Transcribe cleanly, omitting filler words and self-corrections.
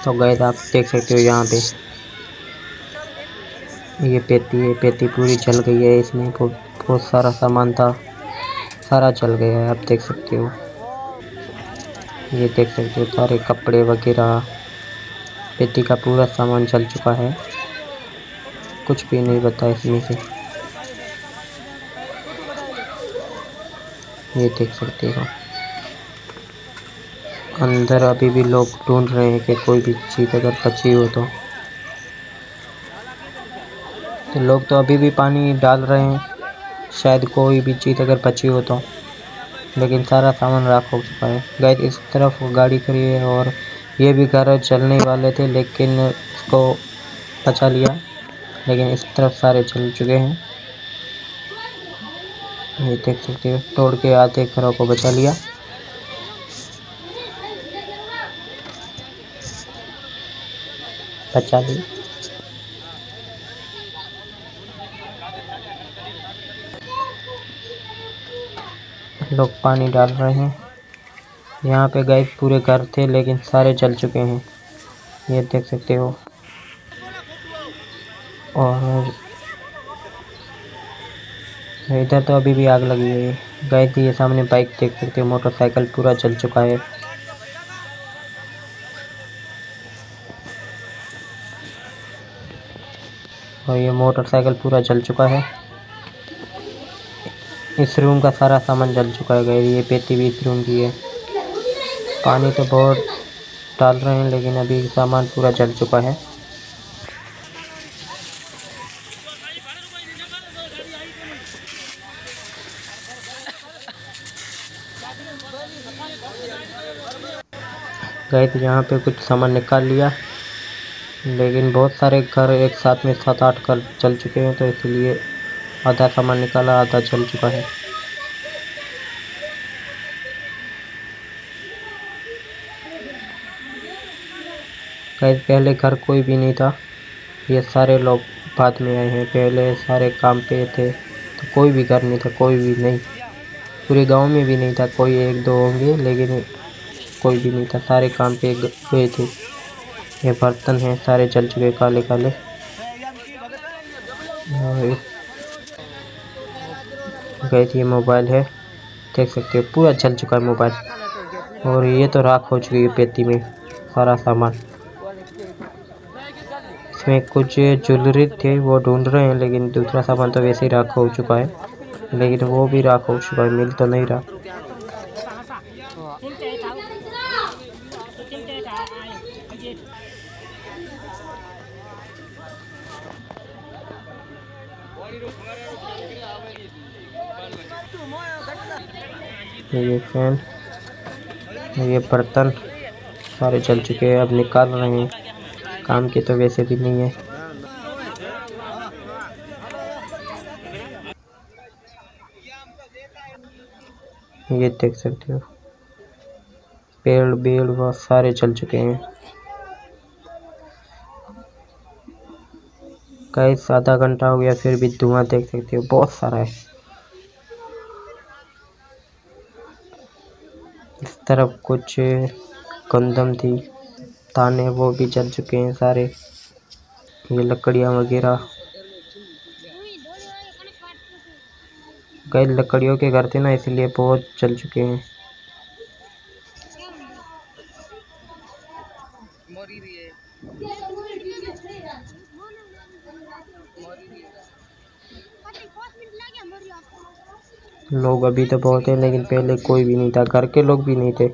तो गाइस आप देख सकते हो यहाँ पे ये पेटी है, पेटी पूरी जल गई है। इसमें बहुत सारा सामान था, सारा जल गया है। आप देख सकते हो, ये देख सकते हो सारे कपड़े वगैरह, पेटी का पूरा सामान जल चुका है, कुछ भी नहीं बचा इसमें से। ये देख सकते हो अंदर अभी भी लोग ढूंढ रहे हैं कि कोई भी चीज़ अगर बची हो तो लोग तो अभी भी पानी डाल रहे हैं, शायद कोई भी चीज़ अगर बची हो तो। लेकिन सारा सामान राख हो चुका है। गाइस इस तरफ गाड़ी खड़ी है और ये भी घर चलने वाले थे लेकिन उसको बचा लिया। लेकिन इस तरफ सारे चल चुके हैं। ये देख सकते हो तोड़ के आधे घरों को बचा लिया। बचा लिया। लोग पानी डाल रहे हैं। यहाँ पे गाइस पूरे घर थे लेकिन सारे जल चुके हैं, ये देख सकते हो। और इधर तो अभी भी आग लगी हुई है। गाइस ये सामने बाइक देख सकते हो, मोटरसाइकिल पूरा जल चुका है। और ये मोटरसाइकिल पूरा जल चुका है। इस रूम का सारा सामान जल चुका है गाइस। ये पेटी भी इस रूम की है। पानी तो बहुत डाल रहे हैं लेकिन अभी सामान पूरा जल चुका है। गाइस यहाँ पे कुछ सामान निकाल लिया लेकिन बहुत सारे घर एक साथ में 7-8 घर जल चुके हैं, तो इसलिए आधा सामान निकाला, आधा जल चुका है। गाइस पहले घर कोई भी नहीं था, ये सारे लोग बाद में आए हैं। पहले सारे काम पे थे तो कोई भी घर नहीं था, कोई भी नहीं। पूरे गांव में भी नहीं था, कोई 1-2 होंगे लेकिन कोई भी नहीं था, सारे काम पे गए थे। ये बर्तन हैं सारे जल चुके काले काले। और गाइस ये मोबाइल है, देख सकते हो पूरा जल चुका है मोबाइल। और ये तो राख हो चुकी है पेटी में सारा सामान। इसमें कुछ ज्वेलरी थे वो ढूंढ रहे हैं लेकिन दूसरा सामान तो वैसे ही राख हो चुका है। लेकिन वो भी राख हो चुका है, मिल तो नहीं रहा। ये फैन, ये बर्तन सारे जल चुके हैं, अब निकाल रहे हैं। काम के तो वैसे भी नहीं है। ये देख सकते हो पेड़ बेड़ वो सारे जल चुके हैं। गाइस आधा घंटा हो गया फिर भी धुआं देख सकते हो बहुत सारा है। इस तरफ कुछ गंदम थी, ताने वो भी जल चुके हैं सारे। ये लकड़ियाँ वगैरह, कई लकड़ियों के घर थे ना इसलिए बहुत जल चुके हैं। लोग अभी तो बहुत है लेकिन पहले कोई भी नहीं था, घर के लोग भी नहीं थे।